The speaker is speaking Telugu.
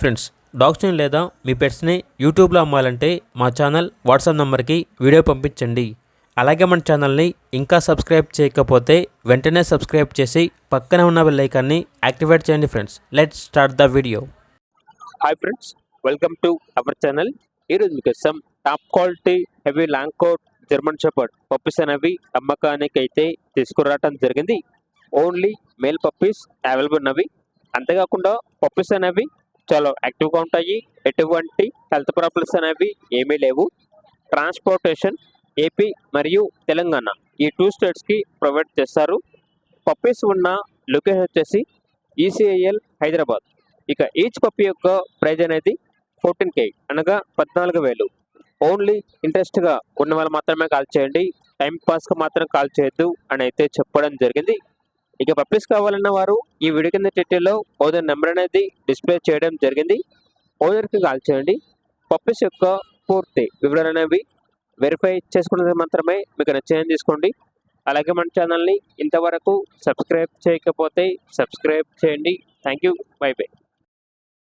ఫ్రెండ్స్, డాగ్స్ని లేదా మీ పెట్స్ని యూట్యూబ్లో అమ్మాలంటే మా ఛానల్ వాట్సాప్ నెంబర్కి వీడియో పంపించండి. అలాగే మన ఛానల్ని ఇంకా సబ్స్క్రైబ్ చేయకపోతే వెంటనే సబ్స్క్రైబ్ చేసి పక్కనే ఉన్న బెల్ ఐకాన్ని యాక్టివేట్ చేయండి. Friends, let's start the video. Hi friends, welcome to our channel. ఈరోజు మీకోసం top quality heavy long coat German shepherd puppies అనేవి అమ్మకానికి అయితే తీసుకురావడం జరిగింది. ఓన్లీ మేల్ పప్పీస్ అవైలబుల్ ఉన్నవి. అంతేకాకుండా పప్పీస్ అనేవి చాలా యాక్టివ్గా ఉంటాయి. ఎటువంటి హెల్త్ ప్రాబ్లమ్స్ అనేవి ఏమీ లేవు. ట్రాన్స్పోర్టేషన్ ఏపీ మరియు తెలంగాణ ఈ 2 స్టేట్స్కి ప్రొవైడ్ చేస్తారు. పప్పీస్ ఉన్న లొకేషన్ వచ్చేసి ఈసీఐఎల్ హైదరాబాద్. ఇక ఈచ్ పప్పీ యొక్క ప్రైజ్ అనేది 14K అనగా 14,000. ఓన్లీ ఇంట్రెస్ట్గా ఉన్న వాళ్ళు మాత్రమే కాల్ చేయండి, టైం పాస్కి మాత్రం కాల్ చేయొద్దు అని అయితే చెప్పడం జరిగింది. ఇక పప్పీస్ కావాలన్న వారు ఈ వీడియో కింద టైటిల్లో ఓనర్ నెంబర్ అనేది డిస్ప్లే చేయడం జరిగింది. ఓనర్కి కాల్ చేయండి. పప్పీస్ యొక్క పూర్తి వివరాలు అనేవి వెరిఫై చేసుకున్నది మాత్రమే మీకు నచ్చేదని తీసుకోండి. అలాగే మన ఛానల్ని ఇంతవరకు సబ్స్క్రైబ్ చేయకపోతే సబ్స్క్రైబ్ చేయండి. Thank you. By by.